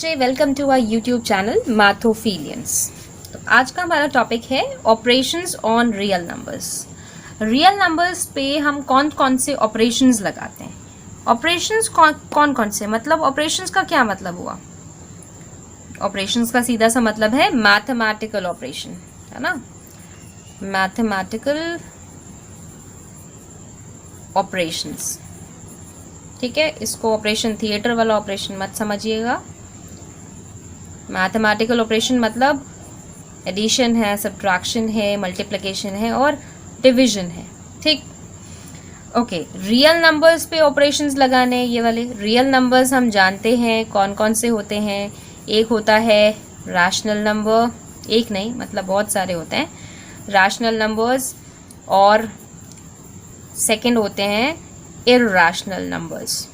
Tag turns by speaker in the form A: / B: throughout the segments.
A: बच्चे, welcome to our YouTube channel Mathophilians. तो आज का हमारा टॉपिक है operations on real numbers. Real numbers पे हम कौन कौन से ऑपरेशंस लगाते हैं। ऑपरेशंस कौन कौन से, मतलब ऑपरेशंस का क्या मतलब हुआ। ऑपरेशंस का सीधा सा मतलब है मैथमेटिकल ऑपरेशन, है ना। मैथमेटिकल ऑपरेशंस, ठीक है। इसको ऑपरेशन थिएटर वाला ऑपरेशन मत समझिएगा। मैथमेटिकल ऑपरेशन मतलब एडिशन है, सब्ट्रैक्शन है, मल्टीप्लिकेशन है और डिवीजन है, ठीक। ओके, रियल नंबर्स पे ऑपरेशंस लगाने, ये वाले रियल नंबर्स हम जानते हैं कौन कौन से होते हैं। एक होता है रैशनल नंबर, एक नहीं मतलब बहुत सारे होते हैं रैशनल नंबर्स, और सेकंड होते हैं इररेशनल नंबर्स।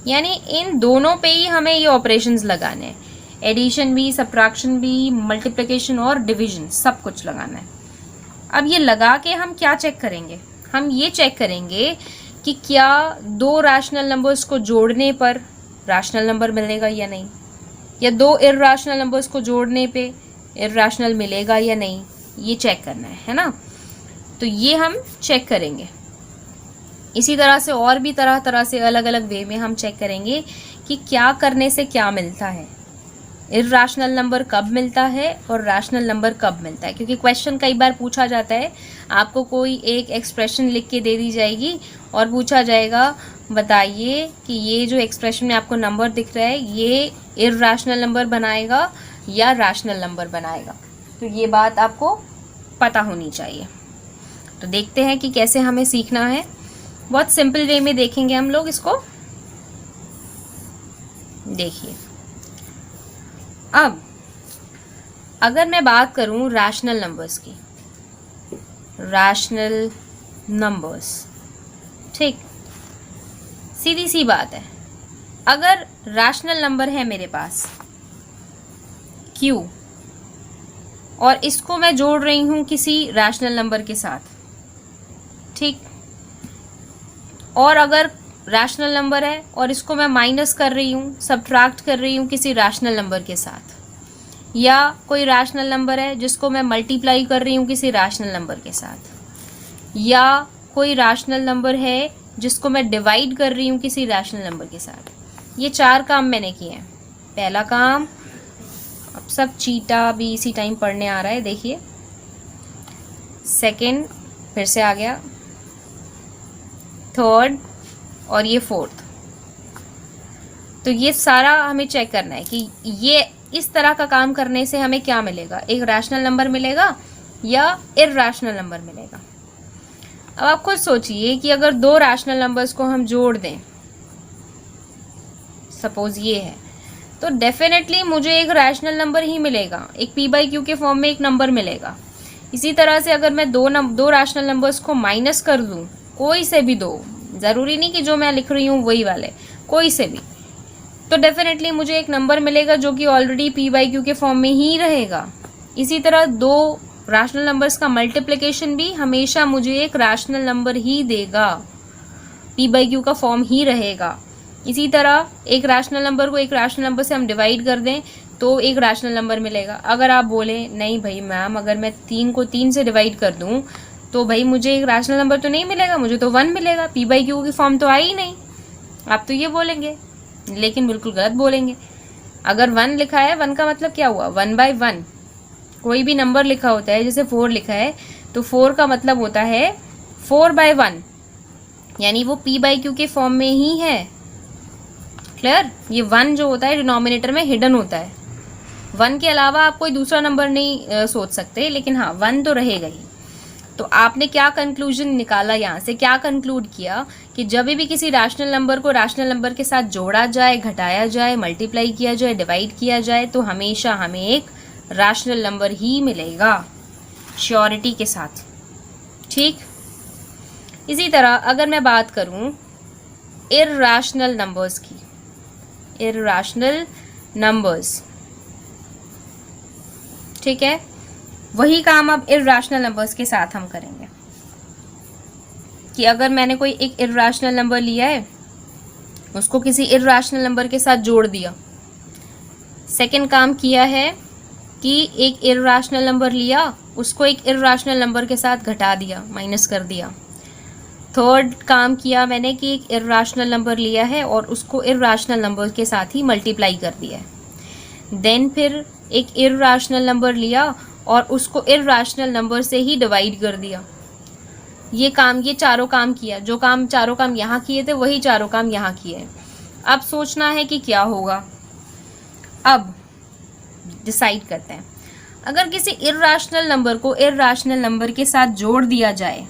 A: यानी इन दोनों पे ही हमें ये ऑपरेशंस लगाने हैं। एडिशन भी, सब्ट्रैक्शन भी, मल्टीप्लिकेशन और डिवीजन, सब कुछ लगाना है। अब ये लगा के हम क्या चेक करेंगे, हम ये चेक करेंगे कि क्या दो रैशनल नंबर्स को जोड़ने पर रैशनल नंबर मिलेगा या नहीं, या दो इररेशनल नंबर्स को जोड़ने पे इररेशनल मिलेगा या नहीं, ये चेक करना है ना। तो ये हम चेक करेंगे। इसी तरह से और भी तरह तरह से अलग अलग वे में हम चेक करेंगे कि क्या करने से क्या मिलता है, इररेशनल नंबर कब मिलता है और रैशनल नंबर कब मिलता है। क्योंकि क्वेश्चन कई बार पूछा जाता है, आपको कोई एक एक्सप्रेशन लिख के दे दी जाएगी और पूछा जाएगा बताइए कि ये जो एक्सप्रेशन में आपको नंबर दिख रहा है ये इररेशनल नंबर बनाएगा या रैशनल नंबर बनाएगा। तो ये बात आपको पता होनी चाहिए। तो देखते हैं कि कैसे हमें सीखना है। बहुत सिंपल वे में देखेंगे हम लोग इसको। देखिए, अब अगर मैं बात करूं रैशनल नंबर्स की, रैशनल नंबर्स, ठीक, सीधी सी बात है। अगर रैशनल नंबर है मेरे पास q और इसको मैं जोड़ रही हूं किसी रैशनल नंबर के साथ, ठीक, और अगर रैशनल नंबर है और इसको मैं माइनस कर रही हूँ, सब्ट्रैक्ट कर रही हूँ किसी रैशनल नंबर के साथ, या कोई रैशनल नंबर है जिसको मैं मल्टीप्लाई कर रही हूँ किसी रैशनल नंबर के साथ, या कोई रैशनल नंबर है जिसको मैं डिवाइड कर रही हूँ किसी रैशनल नंबर के साथ। ये चार काम मैंने किए हैं। पहला काम, अब सब चीटा भी इसी टाइम पढ़ने आ रहा है, देखिए। सेकेंड फिर से आ गया, थर्ड और ये फोर्थ। तो ये सारा हमें चेक करना है कि ये इस तरह का काम करने से हमें क्या मिलेगा, एक रैशनल नंबर मिलेगा या इररेशनल नंबर मिलेगा। अब आप खुद सोचिए कि अगर दो रैशनल नंबर्स को हम जोड़ दें, सपोज ये है, तो डेफिनेटली मुझे एक रैशनल नंबर ही मिलेगा, एक p/q के फॉर्म में एक नंबर मिलेगा। इसी तरह से अगर मैं दो रैशनल नंबर्स को माइनस कर दूं, कोई से भी दो, ज़रूरी नहीं कि जो मैं लिख रही हूँ वही वाले, कोई से भी, तो डेफिनेटली मुझे एक नंबर मिलेगा जो कि ऑलरेडी p/q के फॉर्म में ही रहेगा। इसी तरह दो रैशनल नंबर्स का मल्टीप्लिकेशन भी हमेशा मुझे एक रैशनल नंबर ही देगा, p/q का फॉर्म ही रहेगा। इसी तरह एक रैशनल नंबर को एक रैशनल नंबर से हम डिवाइड कर दें तो एक रैशनल नंबर मिलेगा। अगर आप बोले नहीं भाई मैम, अगर मैं 3 को 3 से डिवाइड कर दूं तो भाई मुझे एक रैशनल नंबर तो नहीं मिलेगा, मुझे तो 1 मिलेगा, p/q की फॉर्म तो आई ही नहीं। आप तो ये बोलेंगे, लेकिन बिल्कुल गलत बोलेंगे। अगर 1 लिखा है, 1 का मतलब क्या हुआ, 1/1। कोई भी नंबर लिखा होता है, जैसे 4 लिखा है तो 4 का मतलब होता है 4/1, यानी वो p/q के फॉर्म में ही है। क्लियर। ये 1 जो होता है डिनोमिनेटर में हिडन होता है। 1 के अलावा आप कोई दूसरा नंबर नहीं सोच सकते, लेकिन हाँ 1 तो रहेगा ही। तो आपने क्या कंक्लूजन निकाला, यहाँ से क्या कंक्लूड किया कि जब भी किसी रैशनल नंबर को रैशनल नंबर के साथ जोड़ा जाए, घटाया जाए, मल्टीप्लाई किया जाए, डिवाइड किया जाए, तो हमेशा हमें एक रैशनल नंबर ही मिलेगा श्योरिटी के साथ, ठीक। इसी तरह अगर मैं बात करूं इररेशनल नंबर्स की, इररेशनल नंबर्स, ठीक है, वही काम अब इररेशनल नंबर्स के साथ हम करेंगे कि अगर मैंने कोई एक इररेशनल नंबर लिया है, उसको किसी इररेशनल नंबर के साथ जोड़ दिया, सेकंड काम किया है कि एक इर्राशनल नंबर लिया, उसको एक इर्राशनल नंबर के साथ घटा दिया, माइनस कर दिया। थर्ड काम किया मैंने कि एक इर्राशनल नंबर लिया है और उसको इर्राशनल नंबर के साथ ही मल्टीप्लाई कर दिया है। देन फिर एक इर्राशनल नंबर लिया और उसको इर्राशनल नंबर से ही डिवाइड कर दिया। ये चारों काम किया। जो चारों काम यहाँ किए थे वही चारों काम यहाँ किए। अब सोचना है कि क्या होगा। अब डिसाइड करते हैं। अगर किसी इर्राशनल नंबर को इर्राशनल नंबर के साथ जोड़ दिया जाए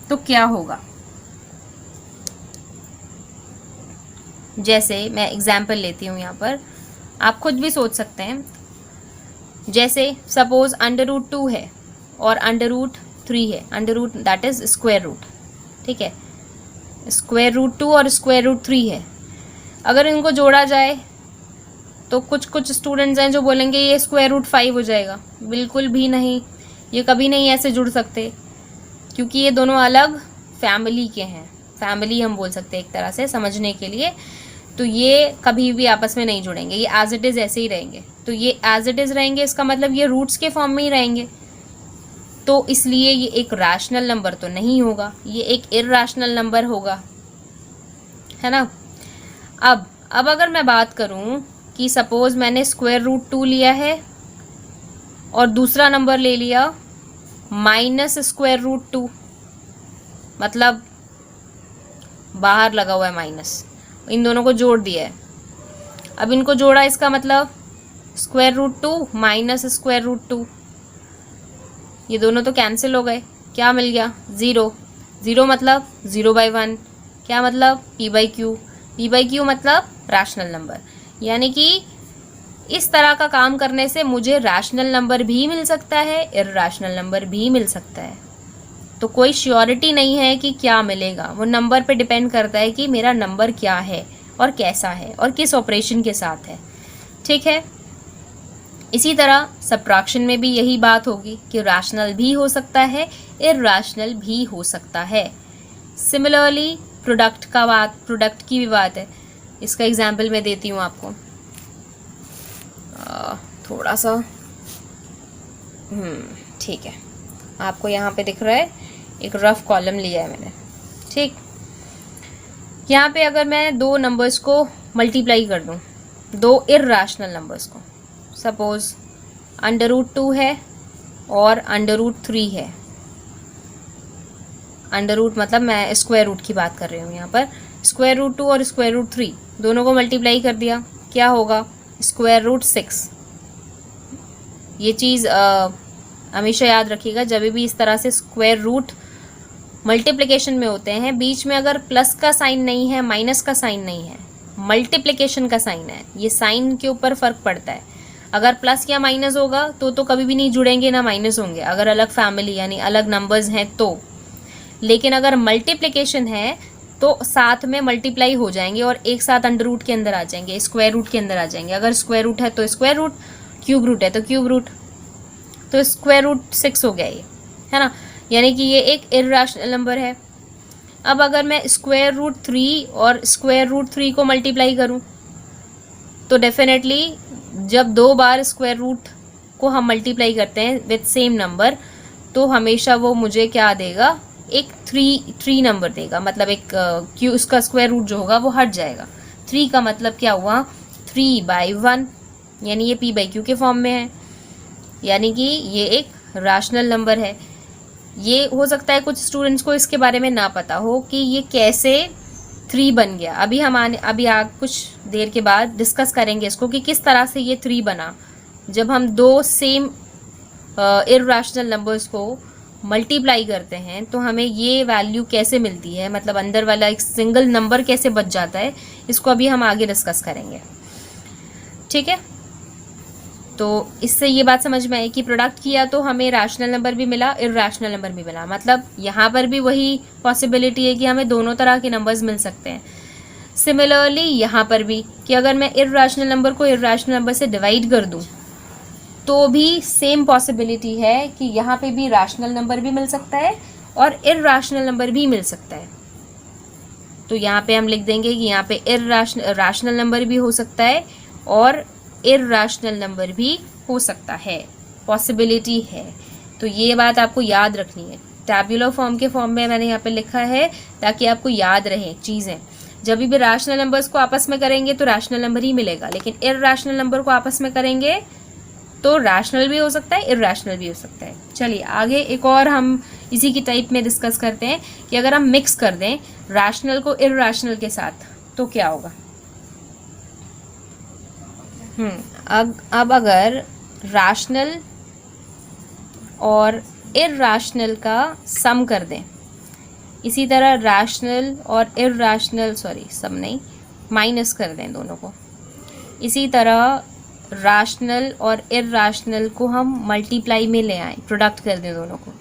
A: तो क्या होगा। जैसे मैं एग्जाम्पल लेती हूँ यहाँ पर, आप खुद भी सोच सकते हैं। जैसे सपोज √2 है और √3 है। Under that is square root, ठीक है। √2 और √3 है। अगर इनको जोड़ा जाए तो कुछ स्टूडेंट्स हैं जो बोलेंगे ये √5 हो जाएगा। बिल्कुल भी नहीं, ये कभी नहीं ऐसे जुड़ सकते, क्योंकि ये दोनों अलग फैमिली के हैं। फैमिली हम बोल सकते हैं एक तरह से समझने के लिए। तो ये कभी भी आपस में नहीं जुड़ेंगे, ये एज इट इज़ ऐसे ही रहेंगे। तो ये एज इट इज़ रहेंगे, इसका मतलब ये रूट्स के फॉर्म में ही रहेंगे। तो इसलिए ये एक रैशनल नंबर तो नहीं होगा, ये एक इर्राशनल नंबर होगा, है ना। अब अगर मैं बात करूं कि सपोज मैंने √2 लिया है और दूसरा नंबर ले लिया -√2, मतलब बाहर लगा हुआ है माइनस, इन दोनों को जोड़ दिया है। अब इनको जोड़ा, इसका मतलब √2 -√2, ये दोनों तो कैंसिल हो गए। क्या मिल गया? 0। 0 मतलब 0/1। क्या मतलब? p/q। p/q मतलब रैशनल नंबर। यानी कि इस तरह का काम करने से मुझे रैशनल नंबर भी मिल सकता है, इर्राशनल नंबर भी मिल सकता है। तो कोई श्योरिटी नहीं है कि क्या मिलेगा, वो नंबर पे डिपेंड करता है कि मेरा नंबर क्या है और कैसा है और किस ऑपरेशन के साथ है, ठीक है। इसी तरह सब्ट्रैक्शन में भी यही बात होगी कि रैशनल भी हो सकता है, इर्राशनल भी हो सकता है। सिमिलरली प्रोडक्ट की भी बात है। इसका एग्जाम्पल मैं देती हूँ आपको, थोड़ा सा ठीक है। आपको यहाँ पे दिख रहा है, एक रफ कॉलम लिया है मैंने, ठीक। यहाँ पे अगर मैं दो नंबर्स को मल्टीप्लाई कर दूँ, दो इर्राशनल नंबर्स को, सपोज √2 है और √3 है। अंडर मतलब मैं स्क्वायर रूट की बात कर रही हूँ यहाँ पर। √2 और √3 दोनों को मल्टीप्लाई कर दिया, क्या होगा? √6। ये चीज़ हमेशा याद रखिएगा, जब भी इस तरह से स्क्वायर रूट मल्टीप्लिकेशन में होते हैं, बीच में अगर प्लस का साइन नहीं है, माइनस का साइन नहीं है, मल्टीप्लिकेशन का साइन है, ये साइन के ऊपर फ़र्क पड़ता है। अगर प्लस या माइनस होगा तो कभी भी नहीं जुड़ेंगे, ना माइनस होंगे, अगर अलग फैमिली यानी अलग नंबर्स हैं तो। लेकिन अगर मल्टीप्लिकेशन है तो साथ में मल्टीप्लाई हो जाएंगे और एक साथ अंडर रूट के अंदर आ जाएंगे, स्क्वायर रूट के अंदर आ जाएंगे। अगर स्क्वायर रूट है तो स्क्वायर रूट, क्यूब रूट है तो क्यूब रूट, तो √6 हो गया ये, है ना। यानी कि ये एक इर्राशनल नंबर है। अब अगर मैं √3 और √3 को मल्टीप्लाई करूं तो डेफिनेटली जब दो बार स्क्वायर रूट को हम मल्टीप्लाई करते हैं विथ सेम नंबर, तो हमेशा वो मुझे क्या देगा? एक थ्री नंबर देगा। मतलब एक क्यू, उसका स्क्वायर रूट जो होगा वो हट जाएगा। 3 का मतलब क्या हुआ? 3/1, यानी ये p/q के फॉर्म में है, यानी कि ये एक रैशनल नंबर है। ये हो सकता है कुछ स्टूडेंट्स को इसके बारे में ना पता हो कि ये कैसे 3 बन गया। अभी कुछ देर के बाद डिस्कस करेंगे इसको कि किस तरह से ये 3 बना। जब हम दो सेम इर्राशनल नंबर्स को मल्टीप्लाई करते हैं तो हमें ये वैल्यू कैसे मिलती है, मतलब अंदर वाला एक सिंगल नंबर कैसे बच जाता है, इसको अभी हम आगे डिस्कस करेंगे, ठीक है। तो इससे ये बात समझ में आई कि प्रोडक्ट किया तो हमें रैशनल नंबर भी मिला, इर्राशनल नंबर भी मिला। मतलब यहाँ पर भी वही पॉसिबिलिटी है कि हमें दोनों तरह के नंबर्स मिल सकते हैं। सिमिलरली यहाँ पर भी कि अगर मैं इर्राशनल नंबर को इर्राशनल नंबर से डिवाइड कर दूँ तो भी सेम पॉसिबिलिटी है कि यहाँ पे भी रैशनल नंबर भी मिल सकता है और इर्राशनल नंबर भी मिल सकता है। तो यहाँ पे हम लिख देंगे कि यहाँ पे रैशनल नंबर भी हो सकता है और इर्राशनल नंबर भी हो सकता है, पॉसिबिलिटी है। तो ये बात आपको याद रखनी है। टैब्यूलर फॉर्म के फॉर्म में मैंने यहाँ पे लिखा है ताकि आपको याद रहे चीज़ें। जब भी रैशनल नंबर्स को आपस में करेंगे तो रैशनल नंबर ही मिलेगा, लेकिन इर्राशनल नंबर को आपस में करेंगे तो रैशनल भी हो सकता है, इर्राशनल भी हो सकता है। चलिए आगे एक और हम इसी की टाइप में डिस्कस करते हैं कि अगर हम मिक्स कर दें रैशनल को इर्राशनल के साथ तो क्या होगा। अब अगर रैशनल और इर्राशनल का सम कर दें, इसी तरह रैशनल और इर्राशनल, सम नहीं, माइनस कर दें दोनों को, इसी तरह रैशनल और इर्राशनल को हम मल्टीप्लाई में ले आएं, प्रोडक्ट कर दें दोनों को।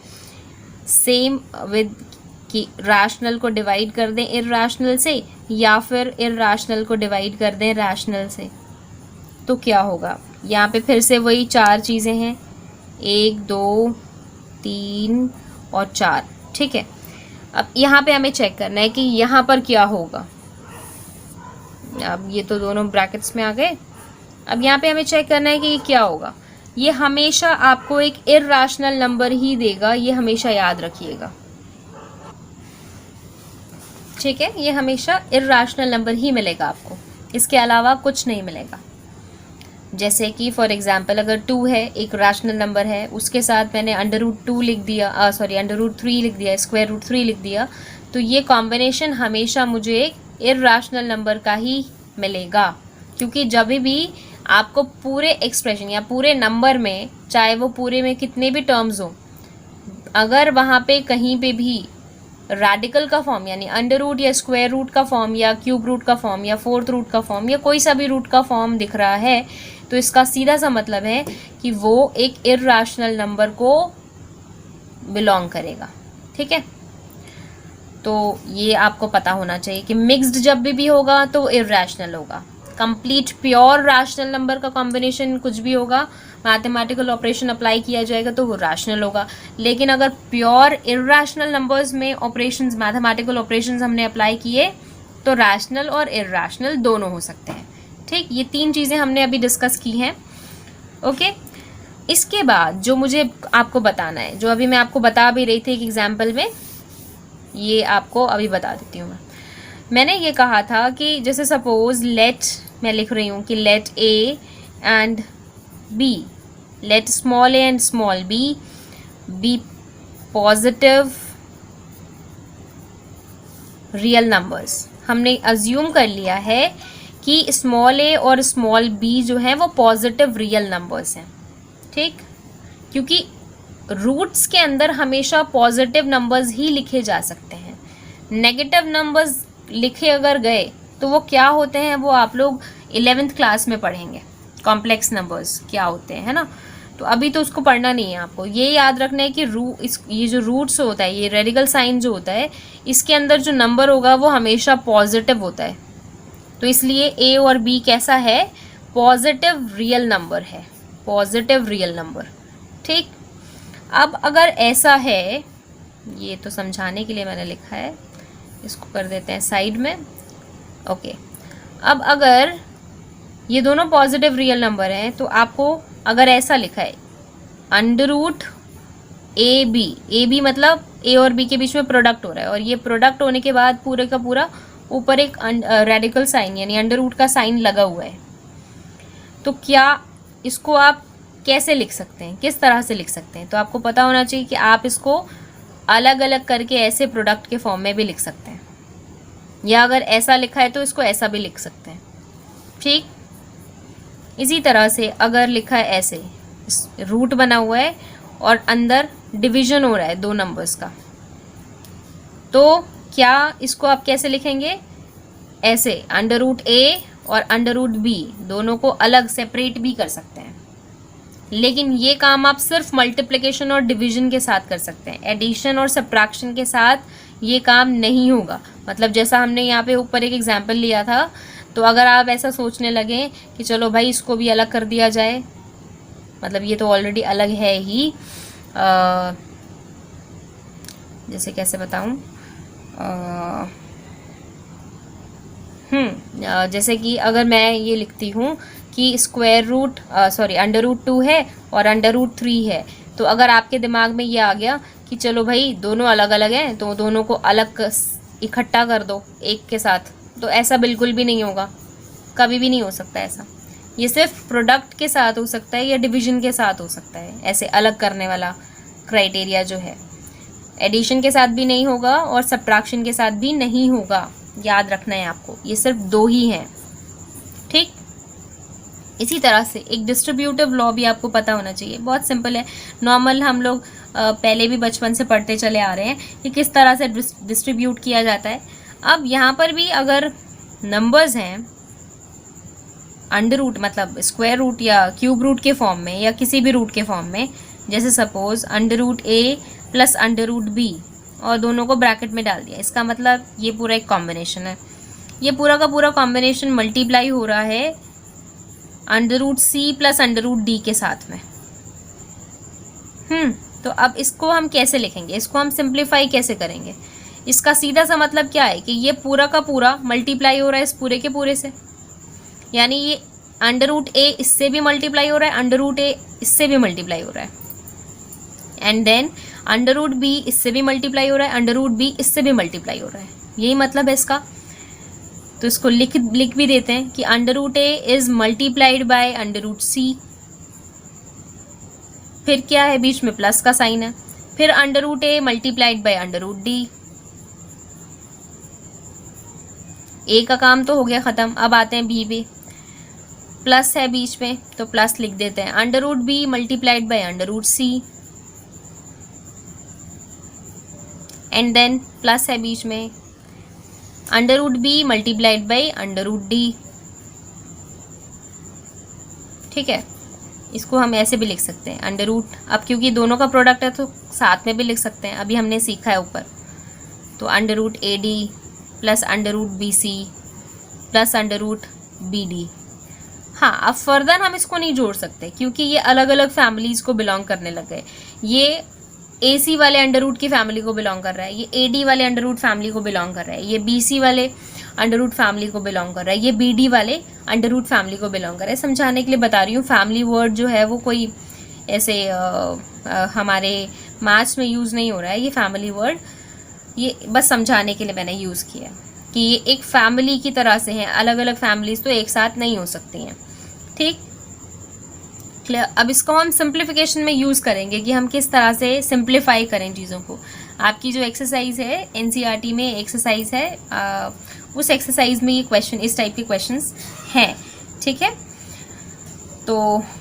A: सेम विद कि रैशनल को डिवाइड कर दें इर्राशनल से या फिर इर्राशनल को डिवाइड कर दें रैशनल से, तो क्या होगा। यहाँ पे फिर से वही 4 चीज़ें हैं, 1 2 3 और 4, ठीक है। अब यहाँ पे हमें चेक करना है कि यहाँ पर क्या होगा। अब ये तो दोनों ब्रैकेट्स में आ गए। अब यहाँ पे हमें चेक करना है कि ये क्या होगा। ये हमेशा आपको एक इर्राशनल नंबर ही देगा, ये हमेशा याद रखिएगा, ठीक है। ये हमेशा इर्राशनल नंबर ही मिलेगा आपको, इसके अलावा कुछ नहीं मिलेगा। जैसे कि फॉर एग्जांपल अगर 2 है, एक रैशनल नंबर है, उसके साथ मैंने √2 लिख दिया, √3 लिख दिया, √3 लिख दिया, तो ये कॉम्बिनेशन हमेशा मुझे एक इर्राशनल नंबर का ही मिलेगा। क्योंकि जब भी आपको पूरे एक्सप्रेशन या पूरे नंबर में, चाहे वो पूरे में कितने भी टर्म्स हो, अगर वहाँ पे कहीं पे भी रेडिकल का फॉर्म यानी अंडर रूट या स्क्वायर रूट का फॉर्म या क्यूब रूट का फॉर्म या फोर्थ रूट का फॉर्म या कोई सा भी रूट का फॉर्म दिख रहा है, तो इसका सीधा सा मतलब है कि वो एक इर्राशनल नंबर को बिलोंग करेगा, ठीक है। तो ये आपको पता होना चाहिए कि मिक्स्ड जब भी होगा तो इर्राशनल होगा। कंप्लीट प्योर रैशनल नंबर का कॉम्बिनेशन कुछ भी होगा, मैथमेटिकल ऑपरेशन अप्लाई किया जाएगा तो वो रैशनल होगा। लेकिन अगर प्योर इर्राशनल नंबर्स में ऑपरेशंस, मैथमेटिकल ऑपरेशंस हमने अप्लाई किए तो रैशनल और इर्राशनल दोनों हो सकते हैं, ठीक। ये 3 चीज़ें हमने अभी डिस्कस की हैं, ओके। इसके बाद जो मुझे आपको बताना है, जो अभी मैं आपको बता भी रही थी एक एग्जाम्पल में, ये आपको अभी बता देती हूँ। मैंने ये कहा था कि जैसे सपोज लेट, मैं लिख रही हूँ कि let A and B, let small A and small B positive real numbers. हमने अज्यूम कर लिया है कि स्मॉल ए और स्मॉल बी जो है वो पॉजिटिव रियल नंबर्स हैं, ठीक। क्योंकि रूट्स के अंदर हमेशा पॉजिटिव नंबर्स ही लिखे जा सकते हैं। नेगेटिव नंबर्स लिखे अगर गए तो वो क्या होते हैं, वो आप लोग 11th क्लास में पढ़ेंगे, कॉम्प्लेक्स नंबर्स क्या होते हैं, है ना। तो अभी तो उसको पढ़ना नहीं है आपको। ये याद रखना है कि ये जो रूट्स होता है, ये रेडिकल साइन जो होता है, इसके अंदर जो नंबर होगा वो हमेशा पॉजिटिव होता है। तो इसलिए ए और बी कैसा है, पॉजिटिव रियल नंबर है, पॉजिटिव रियल नंबर, ठीक। अब अगर ऐसा है, ये तो समझाने के लिए मैंने लिखा है, इसको कर देते हैं साइड में, ओके। अब अगर ये दोनों पॉजिटिव रियल नंबर हैं तो आपको अगर ऐसा लिखा है √AB मतलब ए और बी के बीच में प्रोडक्ट हो रहा है, और ये प्रोडक्ट होने के बाद पूरे का पूरा ऊपर एक रेडिकल साइन यानी अंडर का साइन लगा हुआ है, तो क्या इसको आप कैसे लिख सकते हैं, किस तरह से लिख सकते हैं। तो आपको पता होना चाहिए कि आप इसको अलग अलग करके ऐसे प्रोडक्ट के फॉर्म में भी लिख सकते हैं, या अगर ऐसा लिखा है तो इसको ऐसा भी लिख सकते हैं, ठीक। इसी तरह से अगर लिखा है ऐसे, रूट बना हुआ है और अंदर डिवीजन हो रहा है 2 नंबर्स का, तो क्या इसको आप कैसे लिखेंगे, ऐसे √A और √B दोनों को अलग सेपरेट भी कर सकते हैं। लेकिन ये काम आप सिर्फ मल्टीप्लिकेशन और डिवीजन के साथ कर सकते हैं, एडिशन और सब्ट्रैक्शन के साथ ये काम नहीं होगा। मतलब जैसा हमने यहाँ पे ऊपर एक एग्जांपल लिया था, तो अगर आप ऐसा सोचने लगे कि चलो भाई इसको भी अलग कर दिया जाए, मतलब ये तो ऑलरेडी अलग है ही, जैसे कैसे बताऊँ, जैसे कि अगर मैं ये लिखती हूँ कि स्क्वायर रूट अंडर रूट 2 है और अंडर रूट 3 है। तो अगर आपके दिमाग में ये आ गया कि चलो भाई दोनों अलग अलग हैं तो दोनों को अलग इकट्ठा कर दो एक के साथ, तो ऐसा बिल्कुल भी नहीं होगा, कभी भी नहीं हो सकता ऐसा। ये सिर्फ प्रोडक्ट के साथ हो सकता है या डिवीजन के साथ हो सकता है, ऐसे अलग करने वाला क्राइटेरिया जो है। एडिशन के साथ भी नहीं होगा और सब्ट्रैक्शन के साथ भी नहीं होगा, याद रखना है आपको, ये सिर्फ दो ही हैं, ठीक। इसी तरह से एक डिस्ट्रीब्यूटिव लॉ भी आपको पता होना चाहिए, बहुत सिंपल है, नॉर्मल हम लोग पहले भी बचपन से पढ़ते चले आ रहे हैं कि किस तरह से डिस्ट्रीब्यूट किया जाता है। अब यहाँ पर भी अगर नंबर्स हैं अंडर रूट मतलब स्क्वायर रूट या क्यूब रूट के फॉर्म में या किसी भी रूट के फॉर्म में, जैसे सपोज अंडर रूट ए प्लस अंडर रूट बी और दोनों को ब्रैकेट में डाल दिया, इसका मतलब ये पूरा एक कॉम्बिनेशन है, ये पूरा का पूरा कॉम्बिनेशन मल्टीप्लाई हो रहा है under root C plus under root D के साथ में। तो अब इसको हम कैसे लिखेंगे, इसको हम सिंप्लीफाई कैसे करेंगे? इसका सीधा सा मतलब क्या है कि ये पूरा का पूरा मल्टीप्लाई हो रहा है इस पूरे के पूरे से, यानी ये अंडर रूट ए इससे भी मल्टीप्लाई हो रहा है, अंडर रूट ए इससे भी मल्टीप्लाई हो रहा है, and then under root B इससे भी मल्टीप्लाई हो रहा है, अंडर रूट बी इससे भी मल्टीप्लाई हो रहा है, यही मतलब है इसका। तो इसको लिख भी देते हैं कि under root a is multiplied by under root c, फिर क्या है बीच में प्लस का साइन है, फिर under root a multiplied by under root d. A का काम तो हो गया खत्म, अब आते हैं बी पे, प्लस है बीच में तो प्लस लिख देते हैं, under root B multiplied by under root C, and then plus है बीच में, under root B multiplied by under root D, ठीक है। इसको हम ऐसे भी लिख सकते हैं अंडर रूट, अब क्योंकि दोनों का प्रोडक्ट है तो साथ में भी लिख सकते हैं, अभी हमने सीखा है ऊपर, तो under root A D plus under root B C plus under root B D. हाँ, अब फर्दर हम इसको नहीं जोड़ सकते क्योंकि ये अलग अलग फैमिलीज को बिलोंग करने लग गए, ये ए सी वाले अंडर रूट की फैमिली को बिलोंग कर रहा है, ये ए डी वाले अंडर रूट फैमिली को बिलोंग कर रहा है, ये बी सी वाले अंडर रूट फैमिली को बिलोंग कर रहा है, ये बी डी वाले अंडर रूट फैमिली को बिलोंग कर रहा है। समझाने के लिए बता रही हूँ, फैमिली वर्ड जो है वो कोई ऐसे हमारे मैथ्स में यूज़ नहीं हो रहा है, ये फैमिली वर्ड ये बस समझाने के लिए मैंने यूज़ किया कि ये एक फैमिली की तरह से हैं, अलग अलग फैमिलीज तो एक साथ नहीं हो सकती हैं, ठीक। अब इसको हम सिंप्लीफिकेशन में यूज़ करेंगे कि हम किस तरह से सिंप्लीफाई करें चीज़ों को। आपकी जो एक्सरसाइज है एनसीईआरटी में एक्सरसाइज है, उस एक्सरसाइज में ये क्वेश्चन, इस टाइप के क्वेश्चंस हैं, ठीक है। तो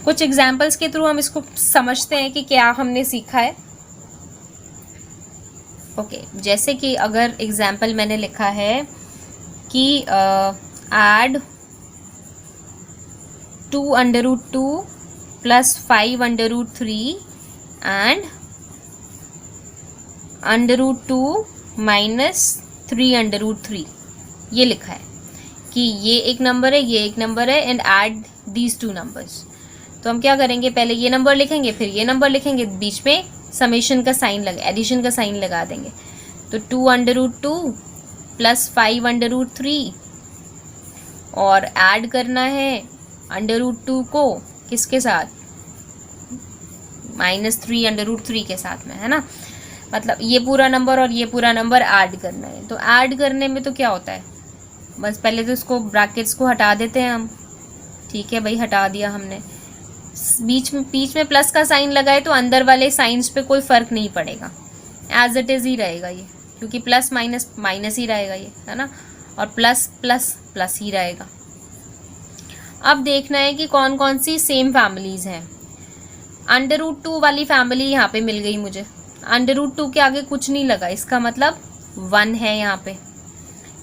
A: कुछ एग्जांपल्स के थ्रू हम इसको समझते हैं कि क्या हमने सीखा है। ओके, जैसे कि अगर एग्जांपल मैंने लिखा है कि add 2 under root 2 plus 5 under root 3 and under root 2 minus 3 under root 3, ये लिखा है कि ये एक नंबर है, ये एक नंबर है, एंड ऐड दीज 2 नंबर्स। तो हम क्या करेंगे, पहले ये नंबर लिखेंगे, फिर ये नंबर लिखेंगे, बीच में समेशन का साइन लगा, एडिशन का साइन लगा देंगे। तो 2 under root 2 plus 5 under root 3, और ऐड करना है अंडर रूट 2 को किसके साथ, माइनस 3 अंडर रूट 3 के साथ में, है ना। मतलब ये पूरा नंबर और ये पूरा नंबर ऐड करना है। तो ऐड करने में तो क्या होता है, बस पहले तो इसको ब्रैकेट्स को हटा देते हैं हम, ठीक है भाई, हटा दिया हमने। बीच में प्लस का साइन लगाए तो अंदर वाले साइंस पे कोई फर्क नहीं पड़ेगा, एज इट इज़ ही रहेगा ये, क्योंकि प्लस माइनस माइनस ही रहेगा ये, है ना, और प्लस प्लस प्लस ही रहेगा। अब देखना है कि कौन कौन सी सेम फैमिलीज़ हैं। अंडर रूट 2 वाली फैमिली यहाँ पे मिल गई मुझे, अंडर रूट 2 के आगे कुछ नहीं लगा, इसका मतलब 1 है यहाँ पे।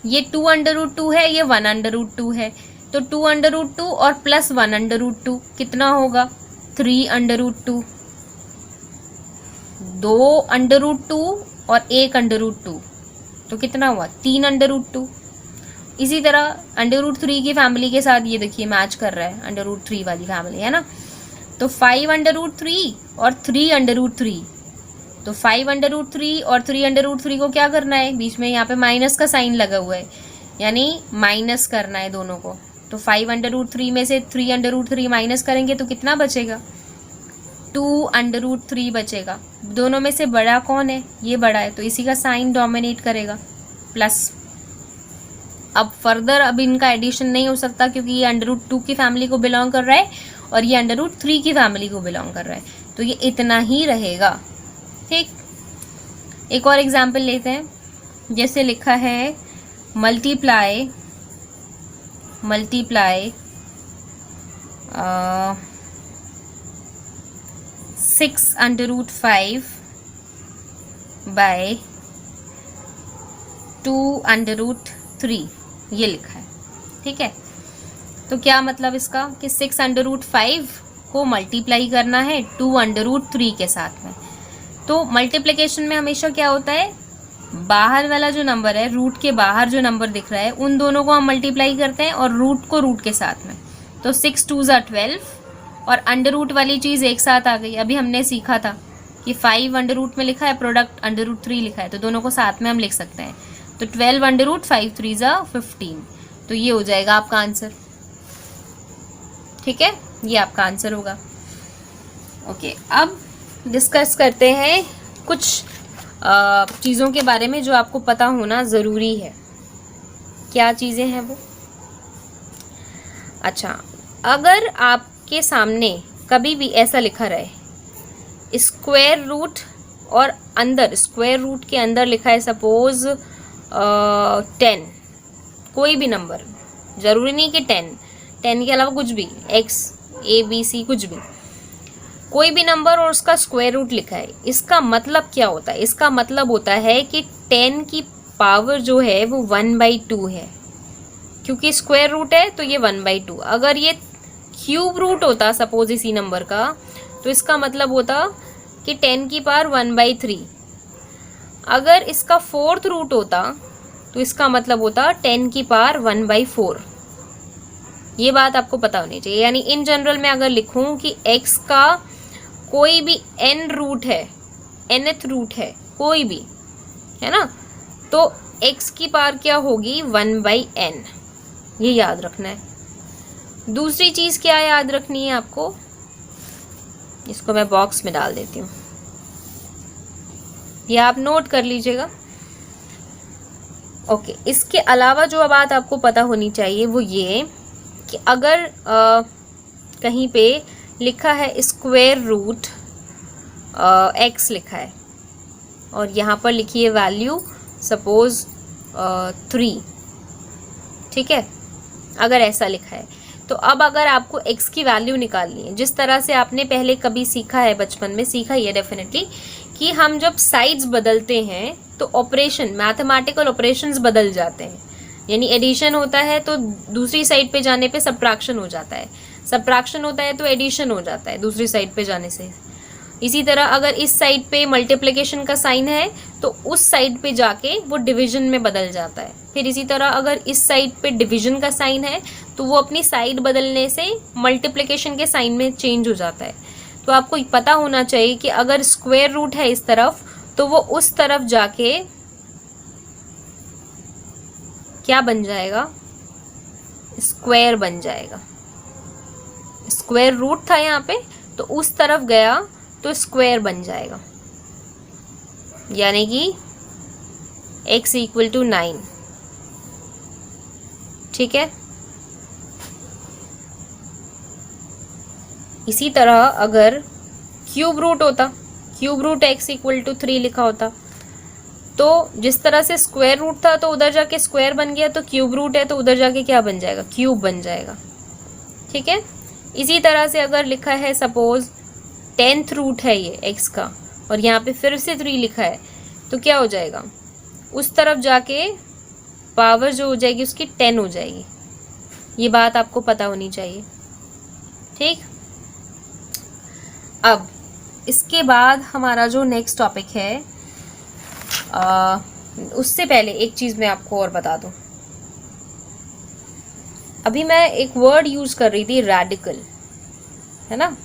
A: ये 2 अंडर रूट 2 है, ये 1 अंडर रूट 2 है, तो 2 अंडर रूट 2 और प्लस 1 अंडर रूट 2 कितना होगा, 3 अंडर रूट 2। 2 अंडर रूट 2 और 1 अंडर रूट 2 तो कितना हुआ, 3 अंडर रूट 2। इसी तरह अंडर रूट 3 की फैमिली के साथ ये देखिए मैच कर रहा है, अंडर रूट 3 वाली फैमिली, है ना। तो 5 अंडर रूट 3 और 3 अंडर रूट 3, तो 5 अंडर रूट 3 और 3 अंडर रूट 3 को क्या करना है, बीच में यहाँ पे माइनस का साइन लगा हुआ है, यानी माइनस करना है दोनों को, तो 5√3 में से 3√3 माइनस करेंगे तो कितना बचेगा, 2√3 बचेगा। दोनों में से बड़ा कौन है, ये बड़ा है, तो इसी का साइन डोमिनेट करेगा प्लस। अब फर्दर अब इनका एडिशन नहीं हो सकता क्योंकि ये √2 की फैमिली को बिलोंग कर रहा है और ये √3 की फैमिली को बिलोंग कर रहा है, तो ये इतना ही रहेगा। ठीक, एक और एग्जाम्पल लेते हैं। जैसे लिखा है मल्टीप्लाई 6√5 बाय 2√3, ये लिखा है। ठीक है, तो क्या मतलब इसका कि 6√5 को मल्टीप्लाई करना है 2√3 के साथ में। तो मल्टीप्लिकेशन में हमेशा क्या होता है, बाहर वाला जो नंबर है, रूट के बाहर जो नंबर दिख रहा है, उन दोनों को हम मल्टीप्लाई करते हैं और रूट को रूट के साथ में। तो 6 2 = 12 और अंडर रूट वाली चीज़ एक साथ आ गई। अभी हमने सीखा था कि 5 अंडर रूट में लिखा है, प्रोडक्ट √3 लिखा है, तो दोनों को साथ में हम लिख सकते हैं। तो 12 अंडर रूट 5 3 = 15, तो ये हो जाएगा आपका आंसर। ठीक है, ये आपका आंसर होगा। ओके, अब डिस्कस करते हैं कुछ चीज़ों के बारे में जो आपको पता होना ज़रूरी है। क्या चीज़ें हैं वो? अच्छा, अगर आपके सामने कभी भी ऐसा लिखा रहे स्क्वायर रूट और अंदर स्क्वायर रूट के अंदर लिखा है सपोज 10, कोई भी नंबर, ज़रूरी नहीं कि 10 के अलावा कुछ भी, x a b c कुछ भी, कोई भी नंबर और उसका स्क्वायर रूट लिखा है, इसका मतलब क्या होता है? इसका मतलब होता है कि 10 की पावर जो है वो 1/2 है, क्योंकि स्क्वायर रूट है तो ये 1/2। अगर ये क्यूब रूट होता सपोज इसी नंबर का, तो इसका मतलब होता कि 10 की पावर 1/3। अगर इसका 4th रूट होता तो इसका मतलब होता 10 की पावर 1/4। ये बात आपको पता होनी चाहिए। यानी इन जनरल में अगर लिखूं कि x का कोई भी n रूट है, nth रूट है कोई भी, है ना, तो x की पावर क्या होगी, 1/n। ये याद रखना है। दूसरी चीज़ क्या याद रखनी है आपको, इसको मैं बॉक्स में डाल देती हूँ, ये आप नोट कर लीजिएगा। ओके, इसके अलावा जो बात आपको पता होनी चाहिए वो ये कि अगर कहीं पे लिखा है स्क्वायर रूट x लिखा है और यहाँ पर लिखी है वैल्यू सपोज 3, ठीक है, अगर ऐसा लिखा है, तो अब अगर आपको x की वैल्यू निकालनी है, जिस तरह से आपने पहले कभी सीखा है, बचपन में सीखा ही है डेफिनेटली, कि हम जब साइड्स बदलते हैं तो ऑपरेशन, मैथमेटिकल ऑपरेशंस बदल जाते हैं। यानी एडिशन होता है तो दूसरी साइड पे जाने पे सब्ट्रैक्शन हो जाता है, सब्ट्रैक्शन होता है तो एडिशन हो जाता है दूसरी साइड पे जाने से। इसी तरह अगर इस साइड पे मल्टीप्लिकेशन का साइन है तो उस साइड पे जाके वो डिवीजन में बदल जाता है। फिर इसी तरह अगर इस साइड पे डिवीजन का साइन है तो वो अपनी साइड बदलने से मल्टीप्लिकेशन के साइन में चेंज हो जाता है। तो आपको पता होना चाहिए कि अगर स्क्वायर रूट है इस तरफ तो वो उस तरफ जाके क्या बन जाएगा, स्क्वायर बन जाएगा। स्क्वायर रूट था यहाँ पे तो उस तरफ गया तो स्क्वायर बन जाएगा, यानी कि x = 9। ठीक है, इसी तरह अगर क्यूब रूट होता, क्यूब रूट x = 3 लिखा होता, तो जिस तरह से स्क्वायर रूट था तो उधर जाके स्क्वायर बन गया, तो क्यूब रूट है तो उधर जाके क्या बन जाएगा, क्यूब बन जाएगा। ठीक है, इसी तरह से अगर लिखा है सपोज 10th रूट है ये x का और यहाँ पे फिर से 3 लिखा है, तो क्या हो जाएगा, उस तरफ जाके पावर जो हो जाएगी उसकी 10 हो जाएगी। ये बात आपको पता होनी चाहिए। ठीक, अब इसके बाद हमारा जो नेक्स्ट टॉपिक है, उससे पहले एक चीज़ मैं आपको और बता दूं। अभी मैं एक वर्ड यूज़ कर रही थी, रैडिकल, है ना।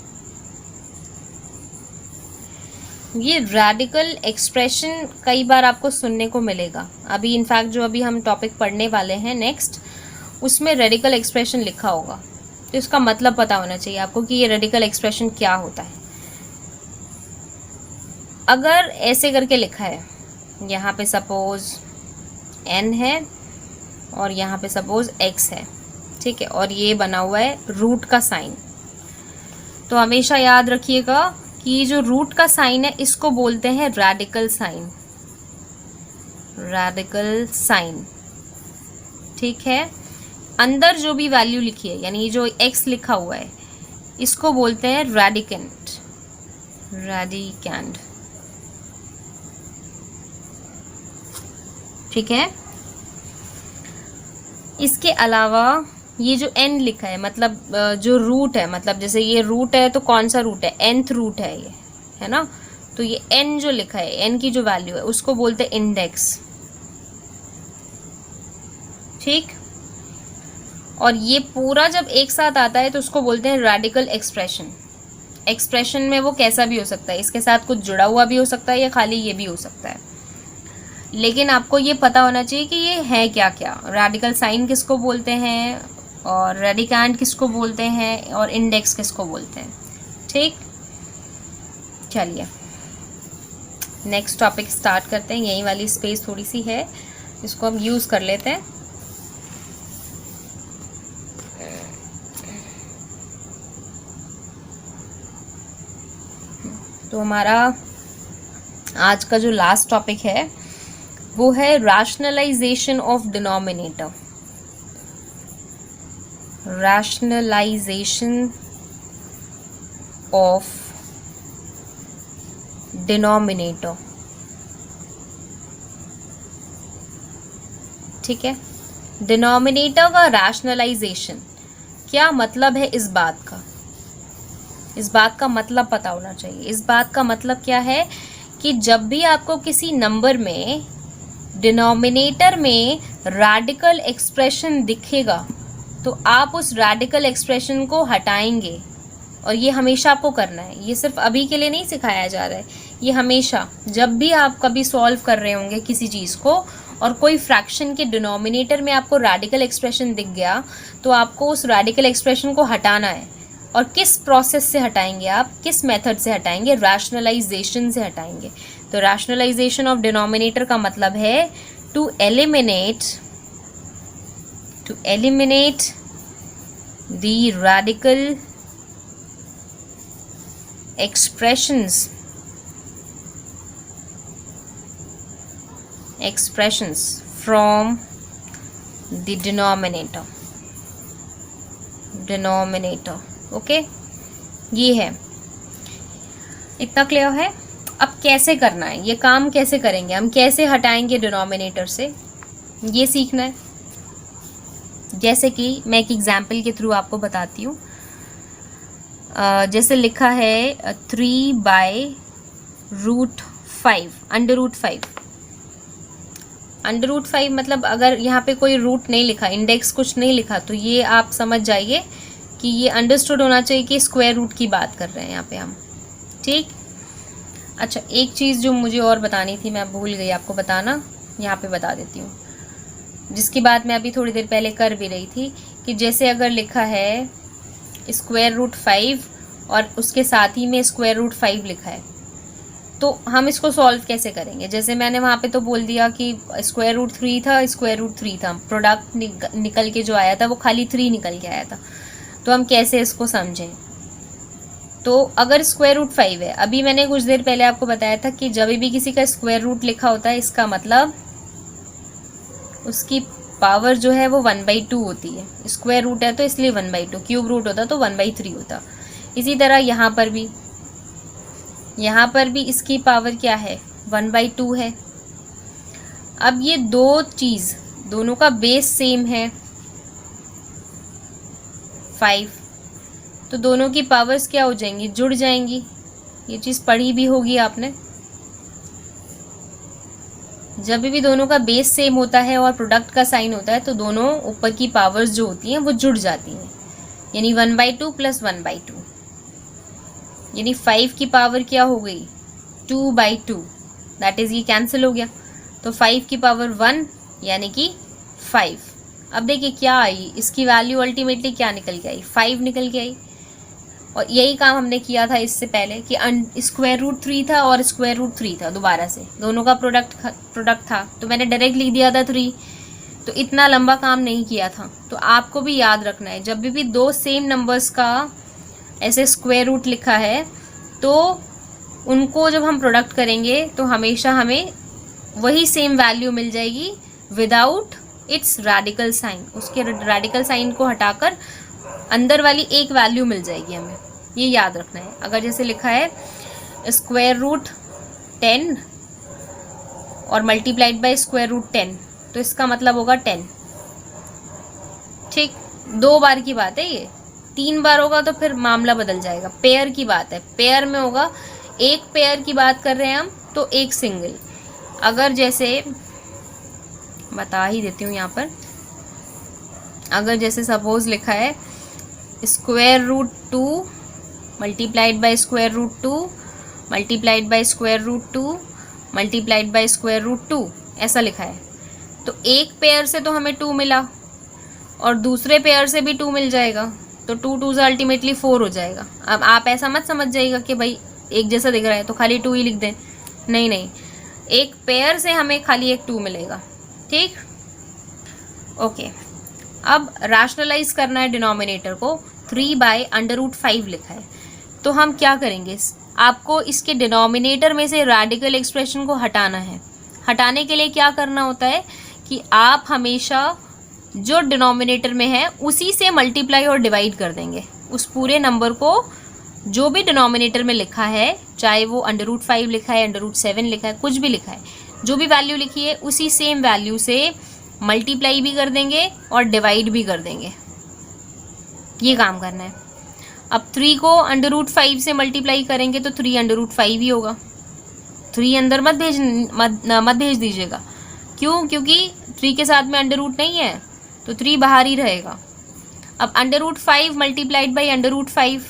A: ये रैडिकल एक्सप्रेशन कई बार आपको सुनने को मिलेगा। अभी इनफैक्ट जो अभी हम टॉपिक पढ़ने वाले हैं नेक्स्ट, उसमें रेडिकल एक्सप्रेशन लिखा होगा, तो इसका मतलब पता होना चाहिए आपको कि ये रेडिकल एक्सप्रेशन क्या होता है। अगर ऐसे करके लिखा है, यहाँ पे सपोज n है और यहाँ पे सपोज x है, ठीक है, और ये बना हुआ है रूट का साइन, तो हमेशा याद रखिएगा कि जो रूट का साइन है इसको बोलते हैं रेडिकल साइन, रेडिकल साइन, ठीक है। अंदर जो भी वैल्यू लिखी है, यानी जो x लिखा हुआ है, इसको बोलते हैं रेडिकेंट, रेडिकेंट, ठीक है। इसके अलावा ये जो n लिखा है, मतलब जो रूट है, मतलब जैसे ये रूट है तो कौन सा रूट है, nth रूट है ये, है ना, तो ये n जो लिखा है, n की जो वैल्यू है उसको बोलते हैं इंडेक्स, ठीक। और ये पूरा जब एक साथ आता है तो उसको बोलते हैं रेडिकल एक्सप्रेशन। एक्सप्रेशन में वो कैसा भी हो सकता है, इसके साथ कुछ जुड़ा हुआ भी हो सकता है या खाली ये भी हो सकता है, लेकिन आपको ये पता होना चाहिए कि ये है क्या क्या। रेडिकल साइन किसको बोलते हैं और रेडिकेंट किसको बोलते हैं और इंडेक्स किसको बोलते हैं, ठीक। चलिए नेक्स्ट टॉपिक स्टार्ट करते हैं। यही वाली स्पेस थोड़ी सी है, इसको हम यूज़ कर लेते हैं। तो हमारा आज का जो लास्ट टॉपिक है वो है rationalisation of denominator, rationalisation of denominator, ठीक है। डिनोमिनेटर का रैशनलाइजेशन क्या मतलब है, इस बात का मतलब पता होना चाहिए। इस बात का मतलब क्या है कि जब भी आपको किसी नंबर में डिनोमिनेटर में रैडिकल एक्सप्रेशन दिखेगा तो आप उस रैडिकल एक्सप्रेशन को हटाएंगे, और ये हमेशा आपको करना है। ये सिर्फ अभी के लिए नहीं सिखाया जा रहा है, ये हमेशा जब भी आप कभी सॉल्व कर रहे होंगे किसी चीज़ को और कोई फ्रैक्शन के डिनोमिनेटर में आपको रैडिकल एक्सप्रेशन दिख गया तो आपको उस रैडिकल एक्सप्रेशन को हटाना है। और किस प्रोसेस से हटाएंगे आप, किस मेथड से हटाएंगे, रैशनलाइजेशन से हटाएंगे। तो रैशनलाइजेशन ऑफ डिनोमिनेटर का मतलब है to eliminate the radical expressions from the denominator, okay. ये है, इतना क्लियर है। अब कैसे करना है, ये काम कैसे करेंगे, हम कैसे हटाएंगे डिनोमिनेटर से, ये सीखना है। जैसे कि मैं एक एग्जाम्पल के थ्रू आपको बताती हूँ। जैसे लिखा है 3/√5, √5। √5 मतलब अगर यहाँ पे कोई रूट नहीं लिखा, इंडेक्स कुछ नहीं लिखा, तो ये आप समझ जाइए कि ये अंडरस्टूड होना चाहिए कि स्क्वायर रूट की बात कर रहे हैं यहाँ पे हम, ठीक। अच्छा, एक चीज़ जो मुझे और बतानी थी, मैं भूल गई आपको बताना, यहाँ पे बता देती हूँ, जिसकी बात मैं अभी थोड़ी देर पहले कर भी रही थी, कि जैसे अगर लिखा है √5 और उसके साथ ही में √5 लिखा है, तो हम इसको सॉल्व कैसे करेंगे। जैसे मैंने वहाँ पे तो बोल दिया कि √3 था, √3 था, प्रोडक्ट निकल के जो आया था वो खाली 3 निकल के आया था, तो हम कैसे इसको समझें। तो अगर √5 है, अभी मैंने कुछ देर पहले आपको बताया था कि जब भी किसी का स्क्वायर रूट लिखा होता है, इसका मतलब उसकी पावर जो है वो 1/2 होती है। स्क्वायर रूट है तो इसलिए 1/2, क्यूब रूट होता तो 1/3 होता। इसी तरह यहाँ पर भी इसकी पावर क्या है, 1/2 है। अब ये दो चीज़, दोनों का बेस सेम है 5, तो दोनों की पावर्स क्या हो जाएंगी, जुड़ जाएंगी। ये चीज़ पढ़ी भी होगी आपने। जब भी दोनों का बेस सेम होता है और प्रोडक्ट का साइन होता है तो दोनों ऊपर की पावर्स जो होती हैं वो जुड़ जाती हैं, यानी 1/2 + 1/2, यानी 5 की पावर क्या हो गई, 2/2, दैट इज़ ये कैंसिल हो गया। तो 5 की पावर 1 यानी कि 5, अब देखिए क्या आई, इसकी वैल्यू अल्टीमेटली क्या निकल के आई, 5 निकल के आई। और यही काम हमने किया था इससे पहले कि स्क्वायर रूट 3 था और स्क्वायर रूट 3 था, दोबारा से दोनों का प्रोडक्ट था, तो मैंने डायरेक्ट लिख दिया था 3। तो इतना लंबा काम नहीं किया था। तो आपको भी याद रखना है, जब भी दो सेम नंबर्स का ऐसे स्क्वायर रूट लिखा है तो उनको जब हम प्रोडक्ट करेंगे तो हमेशा हमें वही सेम वैल्यू मिल जाएगी विदाउट इट्स रेडिकल साइन। उसके रेडिकल साइन को हटाकर अंदर वाली एक वैल्यू मिल जाएगी हमें, ये याद रखना है। अगर जैसे लिखा है स्क्वायर रूट 10 और मल्टीप्लाइड बाय स्क्वायर रूट 10, तो इसका मतलब होगा 10। ठीक, 2 बार की बात है ये, 3 बार होगा तो फिर मामला बदल जाएगा। पेयर की बात है, पेयर में होगा, एक पेयर की बात कर रहे हैं हम तो एक सिंगल। अगर जैसे बता ही देती हूँ यहाँ पर, अगर जैसे सपोज लिखा है square root 2 multiplied by square root 2 multiplied by square root 2 multiplied by square root 2, ऐसा लिखा है, तो एक पेयर से तो हमें 2 मिला और दूसरे पेयर से भी 2 मिल जाएगा, तो 2 2 से अल्टीमेटली 4 हो जाएगा। अब आप ऐसा मत समझ जाइएगा कि भाई एक जैसा दिख रहा है तो खाली 2 ही लिख दें, नहीं नहीं, एक पेयर से हमें खाली एक 2 मिलेगा। ठीक, ओके। अब रैशनलाइज करना है डिनोमिनेटर को, 3/√5 लिखा है, तो हम क्या करेंगे, आपको इसके डिनोमिनेटर में से रेडिकल एक्सप्रेशन को हटाना है। हटाने के लिए क्या करना होता है कि आप हमेशा जो डिनोमिनेटर में है उसी से मल्टीप्लाई और डिवाइड कर देंगे। उस पूरे नंबर को जो भी डिनोमिनेटर में लिखा है, चाहे वो √5 लिखा है, √7 लिखा है, कुछ भी लिखा है, जो भी वैल्यू लिखी है उसी सेम वैल्यू से मल्टीप्लाई भी कर देंगे और डिवाइड भी कर देंगे। ये काम करना है। अब 3 को √5 से मल्टीप्लाई करेंगे तो 3 √5 ही होगा। 3 अंदर मत भेज दीजिएगा। क्यों? क्योंकि 3 के साथ में अंडर रूट नहीं है, तो 3 बाहर ही रहेगा। अब √5 मल्टीप्लाइड बाई √5,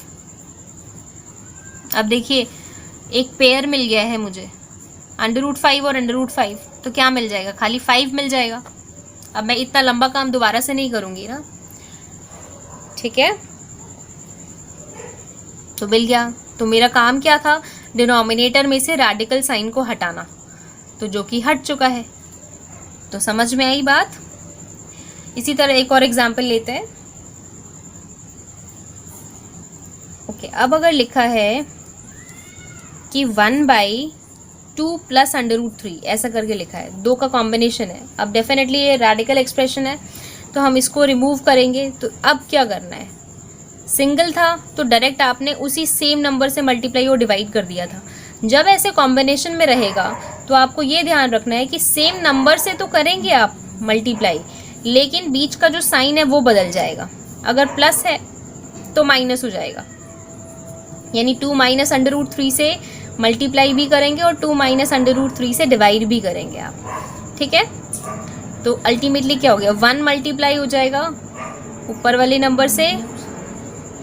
A: अब देखिए एक पेयर मिल गया है मुझे, √5 और √5, तो क्या मिल जाएगा, खाली 5 मिल जाएगा। अब मैं इतना लंबा काम दोबारा से नहीं करूँगी ना, ठीक है। तो मिल गया, तो मेरा काम क्या था, डिनोमिनेटर में से रेडिकल साइन को हटाना, तो जो कि हट चुका है। तो समझ में आई बात। इसी तरह एक और एग्जाम्पल लेते हैं। ओके, अब अगर लिखा है कि 1/2 प्लस √3, ऐसा करके लिखा है, 2 का कॉम्बिनेशन है। अब डेफिनेटली ये रेडिकल एक्सप्रेशन है, तो हम इसको रिमूव करेंगे। तो अब क्या करना है, सिंगल था तो डायरेक्ट आपने उसी सेम नंबर से मल्टीप्लाई और डिवाइड कर दिया था। जब ऐसे कॉम्बिनेशन में रहेगा तो आपको ये ध्यान रखना है कि सेम नंबर से तो करेंगे आप मल्टीप्लाई, लेकिन बीच का जो साइन है वो बदल जाएगा। अगर प्लस है तो माइनस हो जाएगा, यानी 2 माइनस √3 से मल्टीप्लाई भी करेंगे और 2 माइनस √3 से डिवाइड भी करेंगे आप, ठीक है। तो अल्टीमेटली क्या हो गया, 1 मल्टीप्लाई हो जाएगा ऊपर वाले नंबर से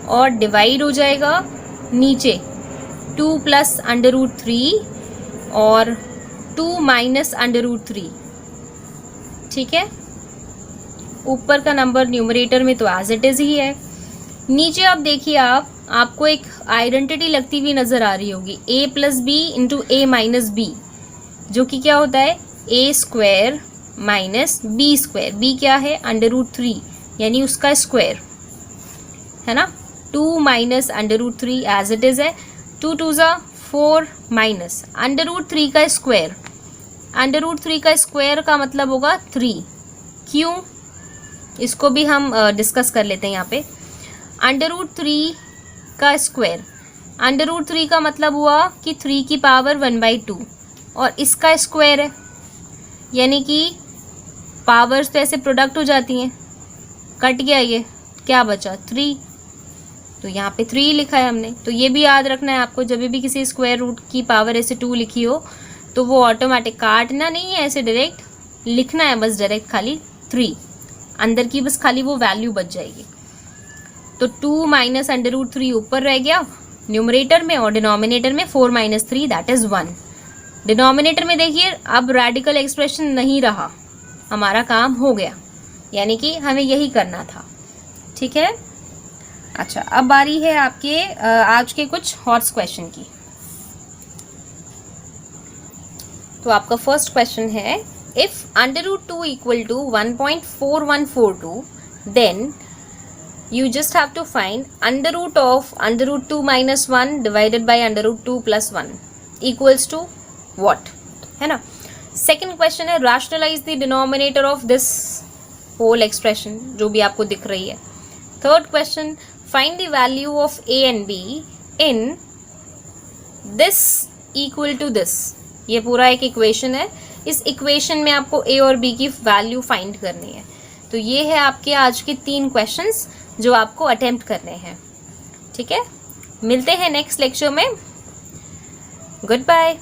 A: और डिवाइड हो जाएगा नीचे 2 प्लस √3 और 2 माइनस √3, ठीक है। ऊपर का नंबर न्यूमरेटर में तो एज इट इज ही है। नीचे अब देखिए आपको एक आइडेंटिटी लगती हुई नजर आ रही होगी, a + b × a - b, जो कि क्या होता है, a² - b²। b क्या है, √3, यानी उसका स्क्वायर है ना। 2 माइनस √3 एज इट इज है, 2 2 4 माइनस √3 का स्क्वायर। √3 का स्क्वायर का मतलब होगा 3। क्यों, इसको भी हम डिस्कस कर लेते हैं यहाँ पे। √3 का स्क्वायर, √3 का मतलब हुआ कि 3 की पावर 1/2 और इसका स्क्वायर है, यानी कि पावर्स तो ऐसे प्रोडक्ट हो जाती हैं, कट गया ये, क्या बचा 3, तो यहाँ पे 3 लिखा है हमने। तो ये भी याद रखना है आपको, जब भी किसी स्क्वायर रूट की पावर ऐसे 2 लिखी हो तो वो ऑटोमेटिक काटना नहीं है, ऐसे डायरेक्ट लिखना है, बस डायरेक्ट खाली 3 अंदर की बस खाली वो वैल्यू बच जाएगी। तो 2 माइनस √3 ऊपर रह गया न्यूमरेटर में और डिनोमिनेटर में 4 - 3 दैट इज 1। डिनोमिनेटर में देखिए अब रेडिकल एक्सप्रेशन नहीं रहा, हमारा काम हो गया। यानी कि हमें यही करना था। ठीक है, अच्छा अब बारी है आपके आज के कुछ हॉट्स क्वेश्चन की। तो आपका फर्स्ट क्वेश्चन है, if √2 equal to 1.4142 then you just have to find under root of √2 minus 1 divided by √2 plus 1 equals to what, है ना। सेकेंड क्वेश्चन है, rationalize the denominator of this whole expression, जो भी आपको दिख रही है। Third question, find the value of a and b in this equal to this। ये पूरा एक इक्वेशन है, इस इक्वेशन में आपको a और b की वैल्यू फाइंड करनी है। तो ये है आपके आज के 3 क्वेश्चंस जो आपको अटेम्प्ट करने हैं। ठीक है, मिलते हैं नेक्स्ट लेक्चर में। Good bye.